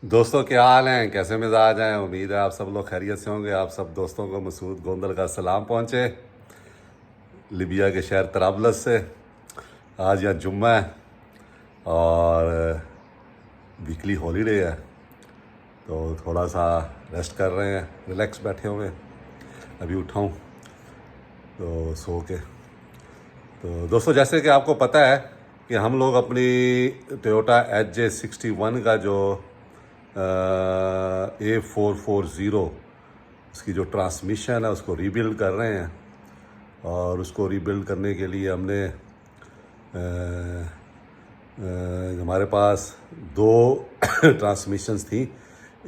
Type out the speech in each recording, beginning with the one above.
दोस्तों क्या हाल हैं, कैसे मिजाज हैं। उम्मीद है आप सब लोग खैरियत से होंगे। आप सब दोस्तों को मसूद गोंदल का सलाम पहुँचे लिबिया के शहर तराबलस से। आज यहाँ जुम्मा है और वीकली हॉलीडे है, तो थोड़ा सा रेस्ट कर रहे हैं, रिलैक्स बैठे हुए हैं। अभी उठा हूँ तो सो के। तो दोस्तों जैसे कि आपको पता है कि हम लोग अपनी टोयोटा HJ61 का जो A440 उसकी जो ट्रांसमिशन है उसको रीबिल्ड कर रहे हैं। और उसको रीबिल्ड करने के लिए हमने हमारे पास दो ट्रांसमिशंस थी।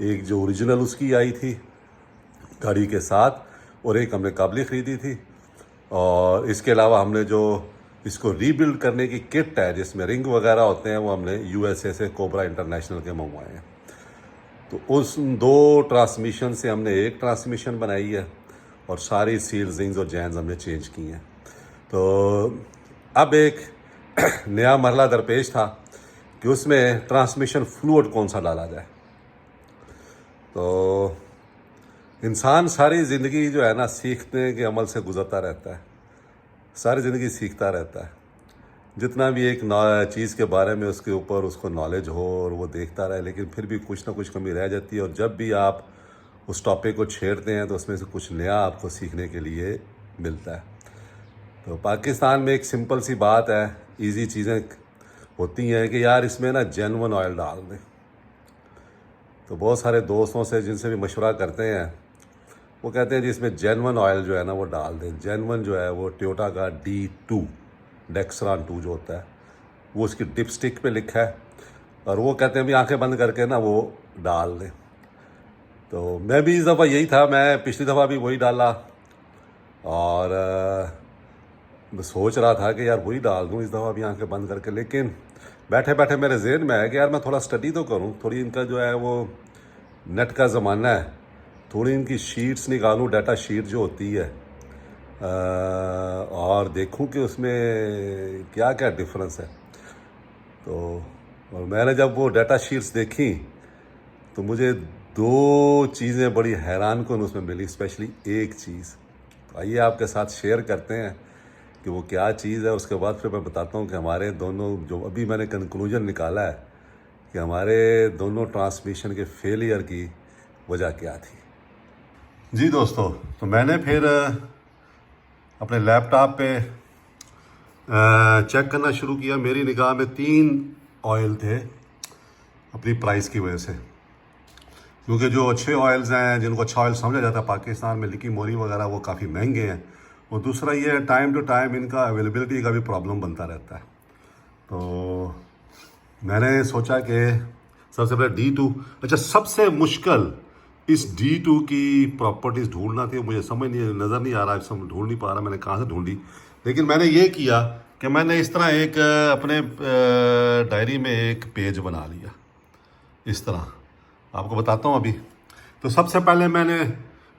एक जो ओरिजिनल उसकी आई थी गाड़ी के साथ, और एक हमने काबली ख़रीदी थी। और इसके अलावा हमने जो इसको रीबिल्ड करने की किट है जिसमें रिंग वगैरह होते हैं, वो हमने USA से कोबरा इंटरनेशनल के मंगवाए हैं। तो उस दो ट्रांसमिशन से हमने एक ट्रांसमिशन बनाई है और सारी सील्स रिंग्स और जैन्स हमने चेंज की हैं। तो अब एक नया मरला दरपेश था कि उसमें ट्रांसमिशन फ्लूइड कौन सा डाला जाए। तो इंसान सारी ज़िंदगी जो है ना सीखने के अमल से गुजरता रहता है, सारी ज़िंदगी सीखता रहता है। जितना भी एक चीज़ के बारे में उसके ऊपर उसको नॉलेज हो और वो देखता रहे, लेकिन फिर भी कुछ ना कुछ कमी रह जाती है। और जब भी आप उस टॉपिक को छेड़ते हैं तो उसमें से कुछ नया आपको सीखने के लिए मिलता है। तो पाकिस्तान में एक सिंपल सी बात है, इजी चीज़ें होती हैं कि यार इसमें ना जेन्युइन ऑयल डाल दें। तो बहुत सारे दोस्तों से जिनसे भी मशवरा करते हैं वो कहते हैं जी इसमें जेन्युइन ऑयल जो है ना वो डाल दें। जेन्युइन जो है वो टोयोटा का D2 डेक्सरान 2 जो होता है वो उसकी डिप स्टिक पे लिखा है, और वो कहते हैं भी आंखें बंद करके ना वो डाल दें। तो मैं भी इस दफ़ा यही था, मैं पिछली दफ़ा भी वही डाला और मैं सोच रहा था कि यार वही डाल दूँ इस दफ़ा भी आंखें बंद करके। लेकिन बैठे बैठे मेरे जहन में है कि यार मैं थोड़ा स्टडी तो करूँ, थोड़ी इनका जो है वो नेट का ज़माना है, थोड़ी इनकी शीट्स निकालूँ, डाटा शीट जो होती है, और देखूं कि उसमें क्या क्या डिफरेंस है। तो और मैंने जब वो डाटा शीट्स देखी तो मुझे दो चीज़ें बड़ी हैरान कन उसमें मिली, स्पेशली एक चीज़। तो आइए आपके साथ शेयर करते हैं कि वो क्या चीज़ है। उसके बाद फिर मैं बताता हूँ कि हमारे दोनों जो अभी मैंने कंक्लूजन निकाला है कि हमारे दोनों ट्रांसमिशन के फेलियर की वजह क्या थी। जी दोस्तों, तो मैंने फिर अपने लैपटॉप पे चेक करना शुरू किया। मेरी निगाह में 3 ऑयल थे अपनी प्राइस की वजह से, क्योंकि जो अच्छे ऑयल्स हैं जिनको अच्छा ऑयल समझा जाता है पाकिस्तान में, लिकी मोरी वगैरह, वो काफ़ी महंगे हैं। और दूसरा ये है टाइम टू टाइम इनका अवेलेबिलिटी का भी प्रॉब्लम बनता रहता है। तो मैंने सोचा कि सबसे पहले D2, अच्छा सबसे मुश्किल इस D2 की प्रॉपर्टीज़ ढूंढना थी। मुझे समझ नहीं, नज़र नहीं आ रहा, सब ढूंढ नहीं पा रहा मैंने कहाँ से ढूंढी। लेकिन मैंने ये किया कि मैंने इस तरह एक अपने डायरी में एक पेज बना लिया। इस तरह आपको बताता हूँ अभी। तो सबसे पहले मैंने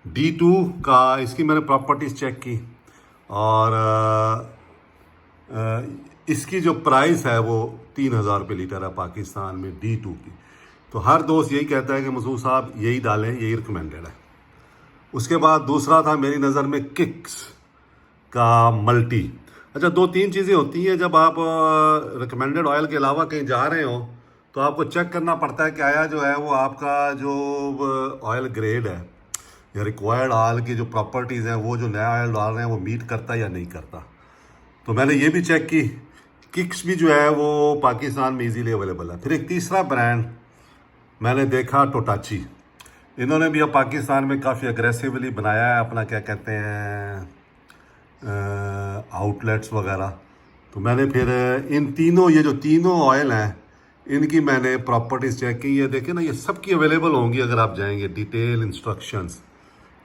D2 का इसकी मैंने प्रॉपर्टीज़ चेक की, और इसकी जो प्राइस है वो 3,000 रुपये लीटर है पाकिस्तान में D2 की। तो हर दोस्त यही कहता है कि मसूद साहब यही डालें, यही रिकमेंडेड है। उसके बाद दूसरा था मेरी नज़र में किक्स का मल्टी। अच्छा, 2-3 चीज़ें होती हैं जब आप रिकमेंडेड ऑयल के अलावा कहीं जा रहे हो तो आपको चेक करना पड़ता है कि आया जो है वो आपका जो ऑयल ग्रेड है या रिक्वायर्ड ऑयल की जो प्रॉपर्टीज़ हैं वो जो नया ऑयल डाल रहे हैं वो मीट करता है या नहीं करता। तो मैंने ये भी चेक की, किक्स भी जो है वो पाकिस्तान में इजीली अवेलेबल है। फिर एक तीसरा ब्रांड मैंने देखा, टोटाची। इन्होंने भी अब पाकिस्तान में काफ़ी अग्रेसिवली बनाया है अपना, क्या कहते हैं, आउटलेट्स वगैरह। तो मैंने फिर इन तीनों, ये जो तीनों ऑयल हैं इनकी मैंने प्रॉपर्टीज़ चेक की। ये देखें ना, ये सबकी अवेलेबल होंगी अगर आप जाएंगे, डिटेल इंस्ट्रक्शंस।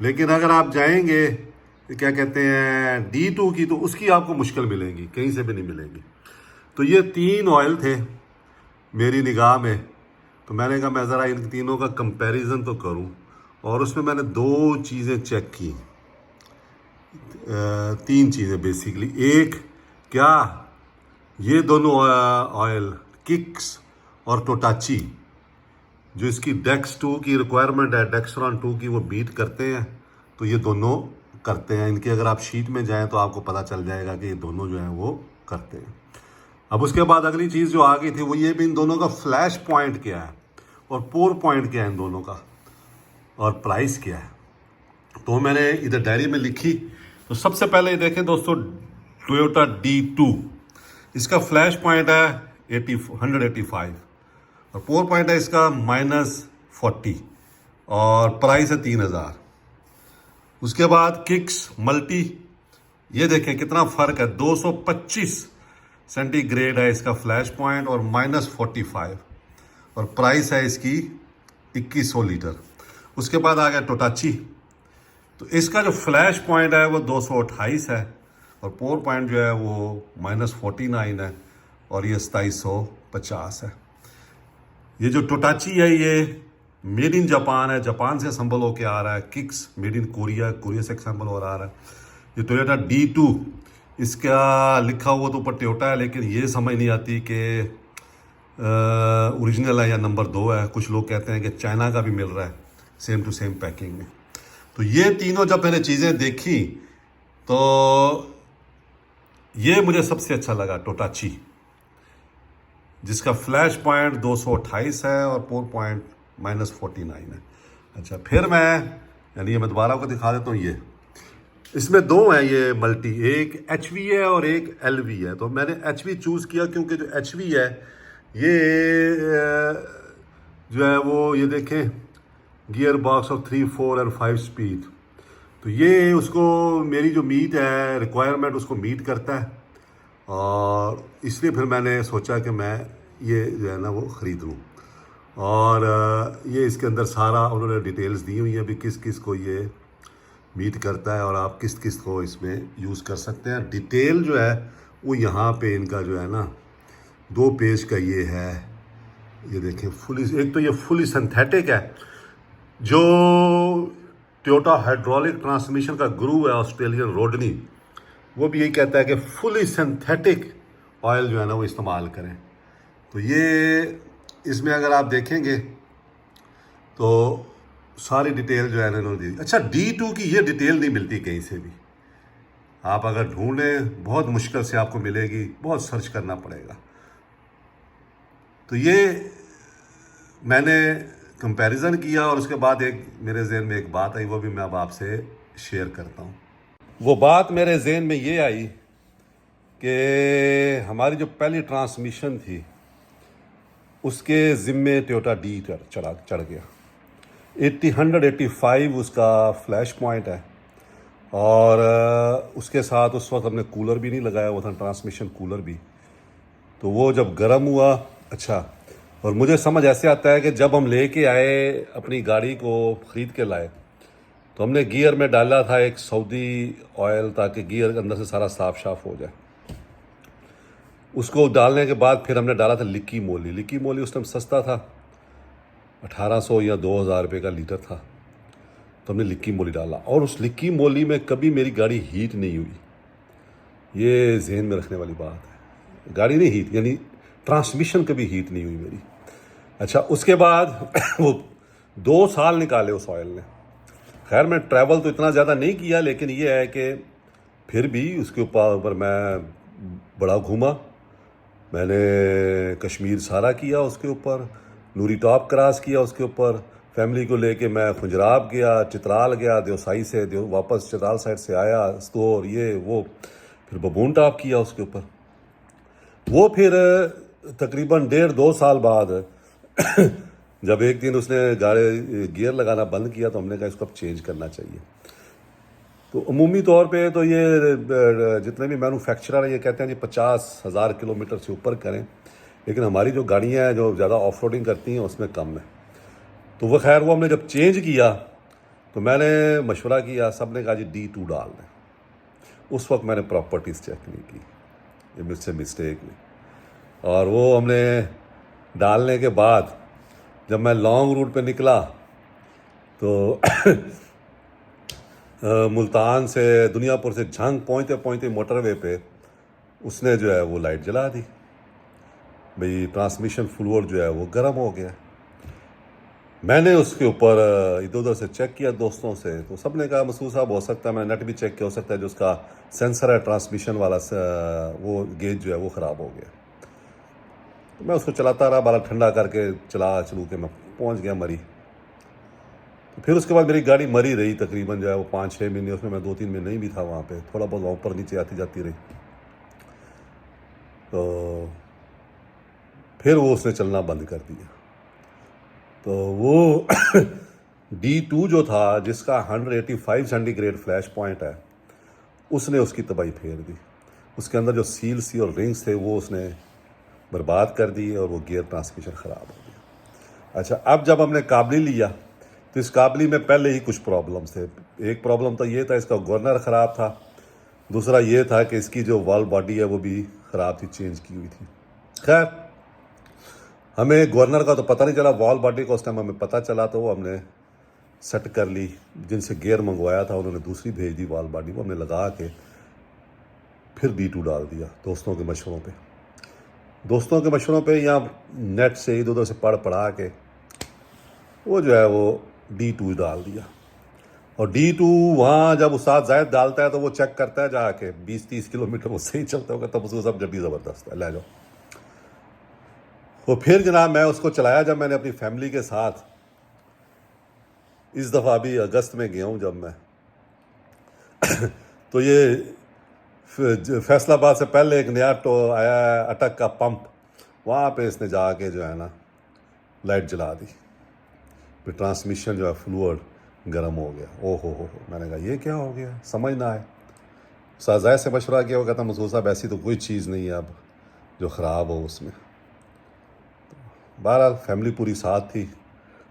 लेकिन अगर आप जाएंगे क्या कहते हैं D2 की, तो उसकी आपको मुश्किल मिलेगी, कहीं से भी नहीं मिलेगी। तो ये 3 ऑयल थे मेरी निगाह में। तो मैंने कहा मैं ज़रा इन तीनों का कंपैरिजन तो करूं, और उसमें मैंने 2 चीज़ें चेक की, 3 चीज़ें बेसिकली। एक, क्या ये दोनों ऑयल किक्स और टोटाची जो इसकी डेक्स 2 की रिक्वायरमेंट है, डेक्सट्रॉन 2 की, वो बीट करते हैं। तो ये दोनों करते हैं। इनकी अगर आप शीट में जाएं तो आपको पता चल जाएगा कि ये दोनों जो हैं वो करते हैं। अब उसके बाद अगली चीज़ जो आ गई थी वो ये भी इन दोनों का फ्लैश पॉइंट क्या है और पोर पॉइंट क्या है इन दोनों का, और प्राइस क्या है। तो मैंने इधर डायरी में लिखी। तो सबसे पहले ये देखें दोस्तों, टोयोटा D2, इसका फ्लैश पॉइंट है 185 और पोर पॉइंट है इसका -40 और प्राइस है 3000। उसके बाद किक्स मल्टी, ये देखें कितना फ़र्क है, 225 सेंटीग्रेड है इसका फ्लैश पॉइंट और -45 और प्राइस है इसकी 2100 लीटर। उसके बाद आ गया टोटाची, तो इसका जो फ्लैश पॉइंट है वो 228 है और पोर पॉइंट जो है वो -49 है और ये 2750 है। ये जो टोटाची है ये मेड इन जापान है, जापान से असम्बल होके आ रहा है। Kicks made in Korea, Korea से असम्बल हो रहा है। ये टोयोटा D2, इसका लिखा हुआ तो ऊपर टोयोटा है, लेकिन ये समझ नहीं आती कि ओरिजिनल है या नंबर 2 है। कुछ लोग कहते हैं कि चाइना का भी मिल रहा है सेम टू सेम पैकिंग में। तो ये तीनों जब मैंने चीज़ें देखी तो ये मुझे सबसे अच्छा लगा, टोटाची, जिसका फ्लैश पॉइंट 228 है और पोर पॉइंट -49 है। अच्छा, फिर मैं दोबारा को दिखा देता हूँ। ये इसमें दो हैं ये मल्टी, एक HV है और एक LV है। तो मैंने HV चूज़ किया क्योंकि जो HV है ये जो है वो, ये देखें, गियर बॉक्स ऑफ 3, 4 और 5 स्पीड। तो ये उसको, मेरी जो मीट है रिक्वायरमेंट, उसको मीट करता है और इसलिए फिर मैंने सोचा कि मैं ये जो है ना वो ख़रीद लूँ। और ये इसके अंदर सारा उन्होंने डिटेल्स दी हुई हैं भी किस किस को ये मीट करता है और आप किस किस को इसमें यूज़ कर सकते हैं। डिटेल जो है वो यहाँ पे इनका जो है ना 2 पेज का ये है। ये देखें फुली, एक तो ये फुली सिंथेटिक है। जो टोयोटा हाइड्रोलिक ट्रांसमिशन का गुरु है ऑस्ट्रेलियन रोडनी, वो भी यही कहता है कि फुली सिंथेटिक ऑयल जो है ना वो इस्तेमाल करें। तो ये इसमें अगर आप देखेंगे तो सारी डिटेल जो है ना इन्होंने दी। अच्छा, D2 की ये डिटेल नहीं मिलती कहीं से भी, आप अगर ढूंढें बहुत मुश्किल से आपको मिलेगी, बहुत सर्च करना पड़ेगा। तो ये मैंने कंपैरिजन किया और उसके बाद एक मेरे जहन में एक बात आई, वो भी मैं अब आपसे शेयर करता हूँ। वो बात मेरे जहन में ये आई कि हमारी जो पहली ट्रांसमिशन थी उसके ज़िम्मे टोयोटा D चढ़ गया। 185 उसका फ्लैश पॉइंट है और उसके साथ उस वक्त हमने कूलर भी नहीं लगाया हुआ था, ट्रांसमिशन कूलर भी। तो वो जब गर्म हुआ, अच्छा, और मुझे समझ ऐसे आता है कि जब हम लेके आए अपनी गाड़ी को, ख़रीद के लाए, तो हमने गियर में डाला था एक सऊदी ऑयल ताकि गियर के अंदर से सारा साफ हो जाए। उसको डालने के बाद फिर हमने डाला था लिक्की मोली। लिक्की मोली उस टाइम सस्ता था, 1800 या 2000 रुपये का लीटर था। तो हमने लिक्की मोली डाला और उस लिक्की मोली में कभी मेरी गाड़ी हीट नहीं हुई। ये जहन में रखने वाली बात है, गाड़ी नहीं हीट, यानी ट्रांसमिशन कभी हीट नहीं हुई मेरी। अच्छा, उसके बाद वो 2 साल निकाले उस ऑयल ने। खैर मैं ट्रैवल तो इतना ज़्यादा नहीं किया, लेकिन ये है कि फिर भी उसके ऊपर मैं बड़ा घूमा। मैंने कश्मीर सारा किया उसके ऊपर, नूरी टॉप क्रॉस किया उसके ऊपर, फैमिली को लेके मैं खुंजराब गया, चित्राल गया, देवसाई से वापस चित्राल साइड से आया, स्टोर ये वो, फिर बबून टॉप किया उसके ऊपर। वो फिर तकरीबन 1.5-2 साल बाद जब एक दिन उसने गाड़ी गियर लगाना बंद किया तो हमने कहा इसको अब चेंज करना चाहिए। तो अमूमी तौर पे तो ये जितने भी मैन्युफैक्चरर हैं ये कहते हैं जी 50,000 किलोमीटर से ऊपर करें, लेकिन हमारी जो गाड़ियाँ हैं जो ज़्यादा ऑफ रोडिंग करती हैं उसमें कम है। तो वो खैर वो हमने जब चेंज किया तो मैंने मशवरा किया, सब ने कहा जी D2 डाल दें। उस वक्त मैंने प्रॉपर्टीज़ चेक नहीं की, ये मुझसे मिस्टेक हुई। और वो हमने डालने के बाद जब मैं लॉन्ग रूट पे निकला तो मुल्तान से दुनियापुर से झंग पहुँचते पहुँचते मोटरवे पे उसने जो है वो लाइट जला दी, भाई ट्रांसमिशन फ्लूइड जो है वो गर्म हो गया। मैंने उसके ऊपर इधर उधर से चेक किया दोस्तों से, तो सब ने कहा मसूद साहब हो सकता है, मैंने नेट भी चेक किया, हो सकता है जो उसका सेंसर है ट्रांसमिशन वाला वो गेज जो है वो ख़राब हो गया। तो मैं उसको चलाता रहा, बाला ठंडा करके चलू के मैं पहुंच गया मरी। तो फिर उसके बाद मेरी गाड़ी मरी रही तकरीबन जो है वो 5-6 महीने, उसमें मैं 2-3 महीने नहीं भी था वहाँ पे, थोड़ा बहुत ऊपर नीचे आती जाती रही। तो फिर वो उसने चलना बंद कर दिया। तो वो D2 जो था, जिसका 185 सेंटीग्रेड फ्लैश पॉइंट है, उसने उसकी तबाही फेर दी। उसके अंदर जो सील्स थी और रिंग्स थे वो उसने बर्बाद कर दी और वो गियर ट्रांसमिशन ख़राब हो गया। अच्छा, अब जब हमने काबली लिया तो इस काबली में पहले ही कुछ प्रॉब्लम्स थे। एक प्रॉब्लम तो ये था, इसका गवर्नर ख़राब था। दूसरा ये था कि इसकी जो वॉल बॉडी है वो भी ख़राब थी, चेंज की हुई थी। खैर, हमें गवर्नर का तो पता नहीं चला, वॉल बॉडी का उस टाइम हमें पता चला, तो वो हमने सेट कर ली। जिनसे गियर मंगवाया था उन्होंने दूसरी भेज दी वॉल बॉडी, वो हमने लगा के फिर D2 डाल दिया दोस्तों के मशवरों पे या नेट से इधर उधर से पढ़ा के वो जो है वो D2 डाल दिया। और D2 वहाँ जब उस्ताद जायद डालता है तो वो चेक करता है जाके 20-30 किलोमीटर वो सही चलता होगा, तब उसको सब गड्डी ज़बरदस्त है, ले जाओ। तो फिर जनाब मैं उसको चलाया जब मैंने अपनी फैमिली के साथ, इस दफ़ा भी अगस्त में गया हूँ जब मैं तो ये फैसलाबाद से पहले एक नया आया है अटक का पंप, वहाँ पे इसने जाके जो है ना लाइट जला दी, फिर ट्रांसमिशन जो है फ्लूइड गर्म हो गया। हो, मैंने कहा ये क्या हो गया, समझ ना आए। साजाय से मशवरा किया, वो कहता मसूद साहब ऐसी तो कोई चीज़ नहीं है अब जो ख़राब हो उसमें। बहरहाल फैमिली पूरी साथ थी,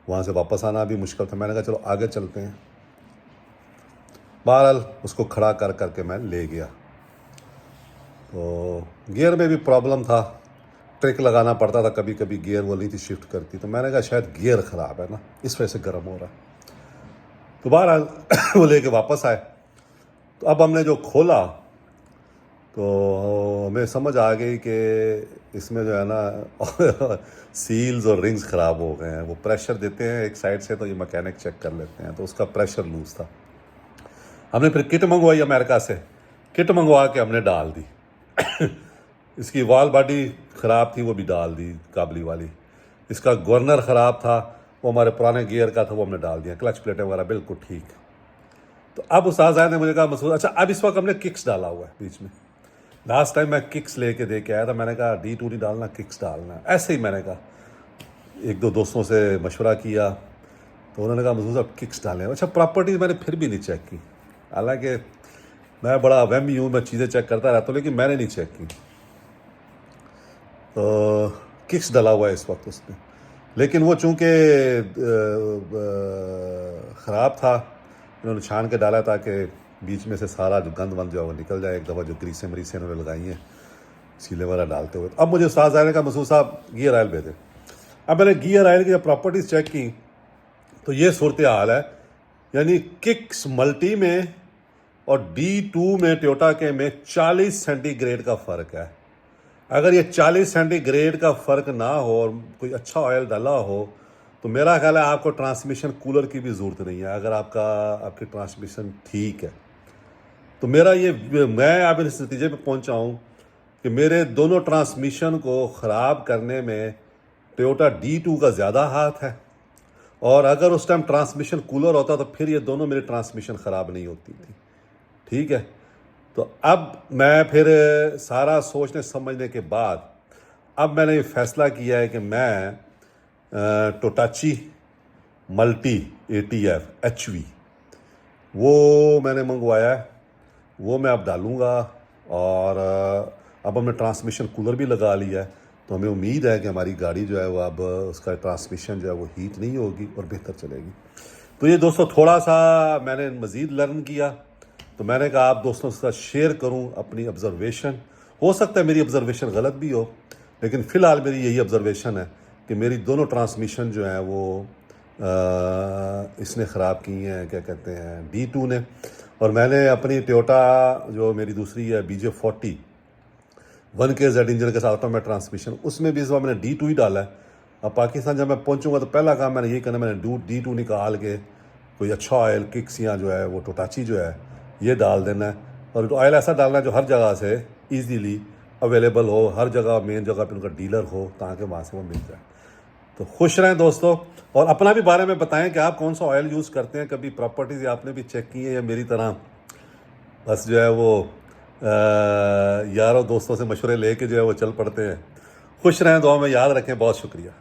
वहाँ से वापस आना भी मुश्किल था। मैंने कहा चलो आगे चलते हैं। बहरहाल उसको खड़ा कर करके मैं ले गया। तो गियर में भी प्रॉब्लम था, ट्रिक लगाना पड़ता था, कभी कभी गियर वो नहीं थी शिफ्ट करती। तो मैंने कहा शायद गियर ख़राब है ना, इस वजह से गर्म हो रहा है। तो बहरहाल वो लेके वापस आए। तो अब हमने जो खोला तो हमें समझ आ गई कि इसमें जो है ना सील्स और रिंग्स ख़राब हो गए हैं। वो प्रेशर देते हैं एक साइड से, तो ये मैकेनिक चेक कर लेते हैं, तो उसका प्रेशर लूज़ था। हमने फिर किट मंगवाई अमेरिका से, किट मंगवा के हमने डाल दी इसकी वॉल बॉडी ख़राब थी, वो भी डाल दी काबली वाली। इसका गवर्नर ख़राब था, वो हमारे पुराने गियर का था, वो हमने डाल दिया। क्लच प्लेटें वगैरह बिल्कुल ठीक। तो अब उस्ताद ने मुझे कहा मसूद, अच्छा अब इस वक्त हमने किक्स डाला हुआ है बीच में। लास्ट टाइम मैं किक्स लेके दे के आया था, मैंने कहा D2 नहीं डालना, किक्स डालना। ऐसे ही मैंने कहा, एक दो दोस्तों से मशवरा किया तो उन्होंने कहा मसूद साहब किक्स डालें। अच्छा, प्रॉपर्टीज़ मैंने फिर भी नहीं चेक की, हालांकि मैं बड़ा वहमी हूँ, मैं चीज़ें चेक करता रहता हूँ, लेकिन मैंने नहीं चेक की। तो किक्स डाला हुआ है इस वक्त उसमें, लेकिन वो चूँकि ख़राब था, इन्होंने छान के डाला ताकि बीच में से सारा जो गंद वंद जो है वो निकल जाए। एक दफ़ा जो ग्रीसें मरीसें इन्होंने लगाई हैं सीले वगैरह डालते हुए। अब मुझे उस्ताद ने कहा मसूद साहब गियर ऑयल भेजें। अब मैंने गियर ऑयल की जब प्रॉपर्टीज़ चेक की तो ये सूरत हाल है, यानी किक्स मल्टी में और D2 में टोयोटा के में 40 सेंटीग्रेड का फ़र्क है। अगर ये 40 सेंटीग्रेड का फ़र्क ना हो और कोई अच्छा ऑयल डाला हो तो मेरा ख्याल है आपको ट्रांसमिशन कूलर की भी ज़रूरत नहीं है, अगर आपकी ट्रांसमिशन ठीक है। तो मैं अब इस नतीजे पे पहुंचा हूँ कि मेरे दोनों ट्रांसमिशन को ख़राब करने में टोयोटा D2 का ज़्यादा हाथ है, और अगर उस टाइम ट्रांसमिशन कूलर होता तो फिर ये दोनों मेरी ट्रांसमिशन ख़राब नहीं होती थी। ठीक है, तो अब मैं फिर सारा सोचने समझने के बाद अब मैंने ये फ़ैसला किया है कि मैं टोटाची मल्टी ATF HV वो मैंने मंगवाया है, वो मैं अब डालूँगा। और अब हमने ट्रांसमिशन कूलर भी लगा लिया है, तो हमें उम्मीद है कि हमारी गाड़ी जो है वो अब उसका ट्रांसमिशन जो है वो हीट नहीं होगी और बेहतर चलेगी। तो ये दोस्तों थोड़ा सा मैंने मज़ीद लर्न किया, तो मैंने कहा आप दोस्तों के साथ शेयर करूं अपनी ऑब्ज़र्वेशन। हो सकता है मेरी ऑब्ज़र्वेशन गलत भी हो, लेकिन फ़िलहाल मेरी यही ऑब्ज़र्वेशन है कि मेरी दोनों ट्रांसमिशन जो हैं वो इसने ख़राब की हैं, क्या कहते हैं, D2 ने। और मैंने अपनी टोयोटा जो मेरी दूसरी है BJ40 1KZ इंजन के साथ ऑटोमेटिक ट्रांसमिशन, उसमें भी इस बार मैंने D2 ही डाला है। अब पाकिस्तान जब मैं पहुंचूंगा तो पहला काम मैंने यही करना, मैंने D2 निकाल के कोई अच्छा ऑयल किक्स या जो है वो टोटाची जो है ये डाल देना है, और ऑयल ऐसा डालना है जो हर जगह से ईजीली अवेलेबल हो, हर जगह मेन जगह पे उनका डीलर हो, ताकि वहाँ से वो मिल जाए। तो खुश रहें दोस्तों, और अपना भी बारे में बताएं कि आप कौन सा ऑयल यूज़ करते हैं, कभी प्रॉपर्टीज आपने भी चेक की है या मेरी तरह बस जो है वो यारों दोस्तों से मशवरे लेके जो है वो चल पड़ते हैं। खुश रहें, दुआ में याद रखें, बहुत शुक्रिया।